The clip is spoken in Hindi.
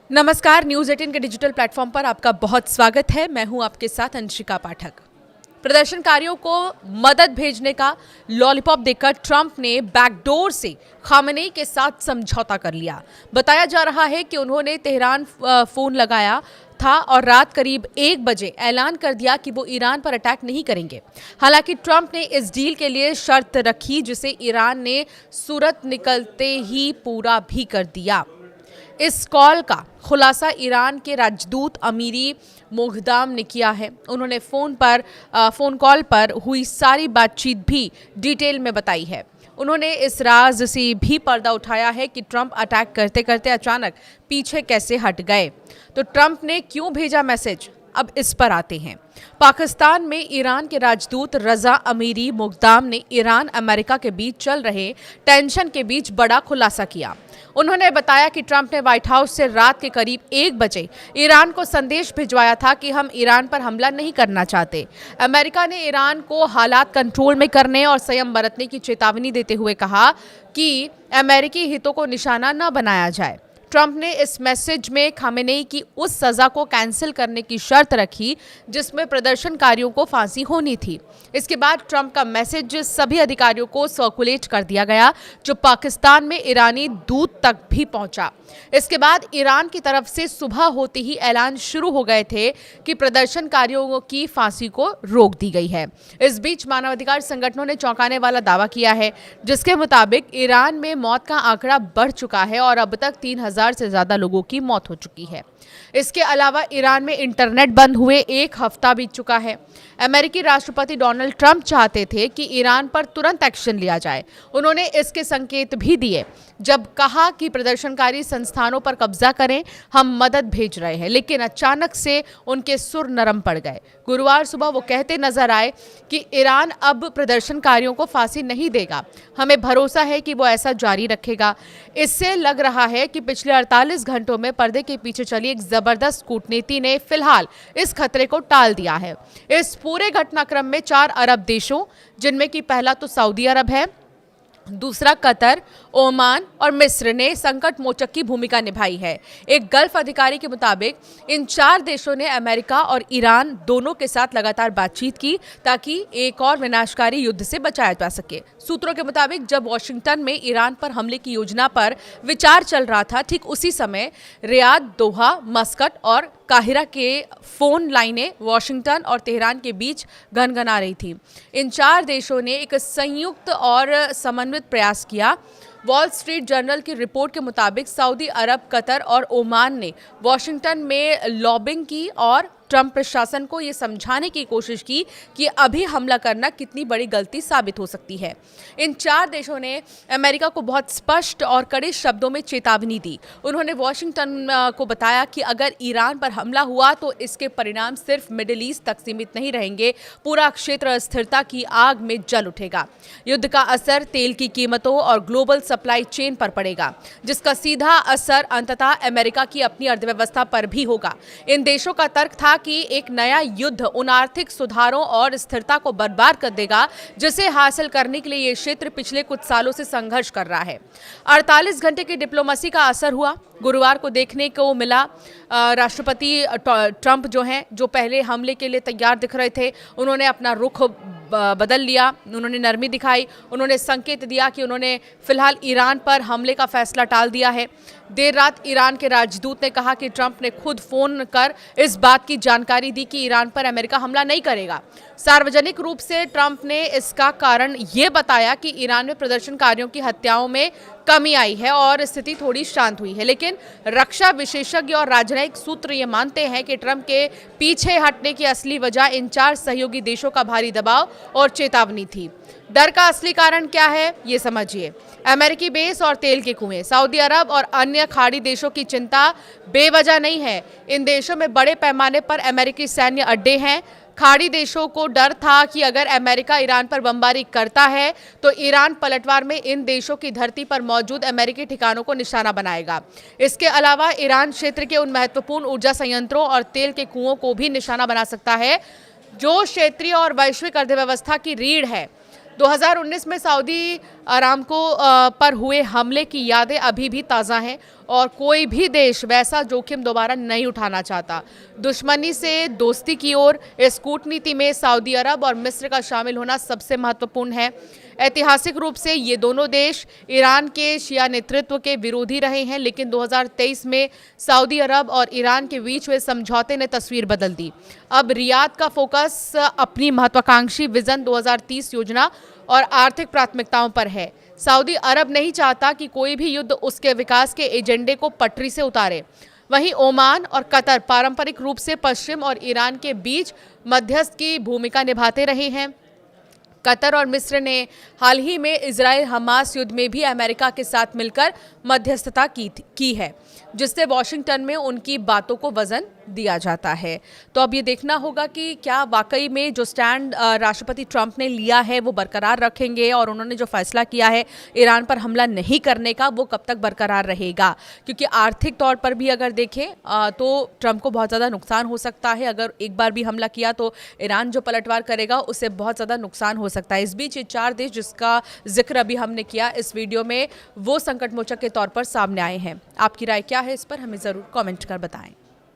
नमस्कार, न्यूज़ 18 के डिजिटल प्लेटफॉर्म पर आपका बहुत स्वागत है। मैं हूं आपके साथ अंशिका पाठक। प्रदर्शनकारियों को मदद भेजने का लॉलीपॉप देकर ट्रंप ने बैकडोर से खामेनेई के साथ समझौता कर लिया। बताया जा रहा है कि उन्होंने तेहरान फोन लगाया था और रात करीब 1 बजे ऐलान कर दिया कि वो ईरान पर अटैक नहीं करेंगे। हालांकि ट्रंप ने इस डील के लिए शर्त रखी, जिसे ईरान ने सूरत निकलते ही पूरा भी कर दिया। इस कॉल का खुलासा ईरान के राजदूत अमीरी मोगदाम ने किया है। उन्होंने फोन कॉल पर हुई सारी बातचीत भी डिटेल में बताई है। उन्होंने इस राज से भी पर्दा उठाया है कि ट्रंप अटैक करते करते अचानक पीछे कैसे हट गए। तो ट्रंप ने क्यों भेजा मैसेज, अब इस पर आते हैं। पाकिस्तान में ईरान के राजदूत रजा अमीरी मोगदाम ने ईरान अमेरिका के बीच चल रहे टेंशन के बीच बड़ा खुलासा किया। उन्होंने बताया कि ट्रंप ने व्हाइट हाउस से रात के करीब 1 बजे ईरान को संदेश भिजवाया था कि हम ईरान पर हमला नहीं करना चाहते। अमेरिका ने ईरान को हालात कंट्रोल में करने और संयम बरतने की चेतावनी देते हुए कहा कि अमेरिकी हितों को निशाना न बनाया जाए। ट्रंप ने इस मैसेज में खामेनेई की उस सजा को कैंसिल करने की शर्त रखी जिसमें प्रदर्शनकारियों को फांसी होनी थी। इसके बाद ट्रंप का मैसेज सभी अधिकारियों को सर्कुलेट कर दिया गया, जो पाकिस्तान में ईरानी दूत तक भी पहुंचा। इसके बाद ईरान की तरफ से सुबह होते ही ऐलान शुरू हो गए थे कि प्रदर्शनकारियों की फांसी को रोक दी गई है। इस बीच मानवाधिकार संगठनों ने चौंकाने वाला दावा किया है, जिसके मुताबिक ईरान में मौत का आंकड़ा बढ़ चुका है और अब तक 3000 से ज्यादा लोगों की मौत हो चुकी है। इसके अलावा ईरान में इंटरनेट बंद हुए 1 हफ्ता बीत चुका है। अमेरिकी राष्ट्रपति डोनाल्ड ट्रंप चाहते थे कि ईरान पर तुरंत एक्शन लिया जाए। उन्होंने इसके संकेत भी दिए जब कहा कि प्रदर्शनकारी संस्थानों पर कब्जा करें, हम मदद भेज रहे हैं, लेकिन अचानक से उनके सुर नरम पड़ गए। गुरुवार सुबह वो कहते नजर आए कि ईरान अब प्रदर्शनकारियों को फांसी नहीं देगा, हमें भरोसा है कि वो ऐसा जारी रखेगा। इससे लग रहा है कि पिछले 48 घंटों में पर्दे के पीछे चली एक जबरदस्त कूटनीति ने फिलहाल इस खतरे को टाल दिया है। इस पूरे घटनाक्रम में 4 अरब देशों, जिनमें कि पहला तो सऊदी अरब है, दूसरा कतर, ओमान और मिस्र ने संकट मोचक की भूमिका निभाई है। एक गल्फ अधिकारी के मुताबिक इन 4 देशों ने अमेरिका और ईरान दोनों के साथ लगातार बातचीत की ताकि एक और विनाशकारी युद्ध से बचाया जा सके। सूत्रों के मुताबिक जब वॉशिंगटन में ईरान पर हमले की योजना पर विचार चल रहा था, ठीक उसी समय रियाद, दोहा, मस्कट और काहिरा के फोन लाइनें वॉशिंगटन और तेहरान के बीच गनगना रही थी। इन 4 देशों ने एक संयुक्त और समन्वित प्रयास किया। वॉल स्ट्रीट जर्नल की रिपोर्ट के मुताबिक सऊदी अरब, कतर और ओमान ने वॉशिंगटन में लॉबिंग की और ट्रंप प्रशासन को ये समझाने की कोशिश की कि अभी हमला करना कितनी बड़ी गलती साबित हो सकती है। इन 4 देशों ने अमेरिका को बहुत स्पष्ट और कड़े शब्दों में चेतावनी दी। उन्होंने वॉशिंगटन को बताया कि अगर ईरान पर हमला हुआ तो इसके परिणाम सिर्फ मिडिल ईस्ट तक सीमित नहीं रहेंगे, पूरा क्षेत्र अस्थिरता की आग में जल उठेगा। युद्ध का असर तेल की कीमतों और ग्लोबल सप्लाई चेन पर पड़ेगा, जिसका सीधा असर अंततः अमेरिका की अपनी अर्थव्यवस्था पर भी होगा। इन देशों का तर्क था कि एक नया युद्ध उन आर्थिक सुधारों और स्थिरता को बर्बाद कर देगा जिसे हासिल करने के लिए ये क्षेत्र पिछले कुछ सालों से संघर्ष कर रहा है। 48 घंटे की डिप्लोमेसी का असर हुआ। गुरुवार को देखने को मिला राष्ट्रपति ट्रंप जो पहले हमले के लिए तैयार दिख रहे थे, उन्होंने अपना रुख बदल लिया। उन्होंने नरमी दिखाई। उन्होंने संकेत दिया कि उन्होंने फिलहाल ईरान पर हमले का फैसला टाल दिया है। देर रात ईरान के राजदूत ने कहा कि ट्रंप ने खुद फोन कर इस बात की जानकारी दी कि ईरान पर अमेरिका हमला नहीं करेगा। सार्वजनिक रूप से ट्रंप ने इसका कारण ये बताया कि ईरान में प्रदर्शनकारियों की हत्याओं में कमी आई है और स्थिति थोड़ी शांत हुई है, लेकिन रक्षा विशेषज्ञ और राजनयिक सूत्र ये मानते हैं कि ट्रंप के पीछे हटने की असली वजह इन 4 सहयोगी देशों का भारी दबाव और चेतावनी थी। डर का असली कारण क्या है, ये समझिए। अमेरिकी बेस और तेल के कुएं, सऊदी अरब और अन्य खाड़ी देशों की चिंता बेवजह नहीं है। इन देशों में बड़े पैमाने पर अमेरिकी सैन्य अड्डे हैं। खाड़ी देशों को डर था कि अगर अमेरिका ईरान पर बमबारी करता है तो ईरान पलटवार में इन देशों की धरती पर मौजूद अमेरिकी ठिकानों को निशाना बनाएगा। इसके अलावा ईरान क्षेत्र के उन महत्वपूर्ण ऊर्जा संयंत्रों और तेल के कुओं को भी निशाना बना सकता है जो क्षेत्रीय और वैश्विक अर्थव्यवस्था की रीढ़ है। 2019 में सऊदी अरामको पर हुए हमले की यादें अभी भी ताज़ा हैं और कोई भी देश वैसा जोखिम दोबारा नहीं उठाना चाहता। दुश्मनी से दोस्ती की ओर इस कूटनीति में सऊदी अरब और मिस्र का शामिल होना सबसे महत्वपूर्ण है। ऐतिहासिक रूप से ये दोनों देश ईरान के शिया नेतृत्व के विरोधी रहे हैं, लेकिन 2023 में सऊदी अरब और ईरान के बीच हुए समझौते ने तस्वीर बदल दी। अब रियाद का फोकस अपनी महत्वाकांक्षी विजन 2030 योजना और आर्थिक प्राथमिकताओं पर है। सऊदी अरब नहीं चाहता कि कोई भी युद्ध उसके विकास के एजेंडे को पटरी से उतारे। वहीं ओमान और कतर पारंपरिक रूप से पश्चिम और ईरान के बीच मध्यस्थ की भूमिका निभाते रहे हैं। कतर और मिस्र ने हाल ही में इजराइल हमास युद्ध में भी अमेरिका के साथ मिलकर मध्यस्थता की है, जिससे वॉशिंगटन में उनकी बातों को वजन दिया जाता है। तो अब ये देखना होगा कि क्या वाकई में जो स्टैंड राष्ट्रपति ट्रंप ने लिया है वो बरकरार रखेंगे और उन्होंने जो फैसला किया है ईरान पर हमला नहीं करने का, वो कब तक बरकरार रहेगा। क्योंकि आर्थिक तौर पर भी अगर देखें तो ट्रंप को बहुत ज़्यादा नुकसान हो सकता है। अगर एक बार भी हमला किया तो ईरान जो पलटवार करेगा उससे बहुत ज़्यादा नुकसान हो सकता है। इस बीच ये 4 देश जिसका जिक्र अभी हमने किया इस वीडियो में, वो संकटमोचक के तौर पर सामने आए हैं। आपकी राय क्या है इस पर हमें ज़रूर कमेंट कर बताएं।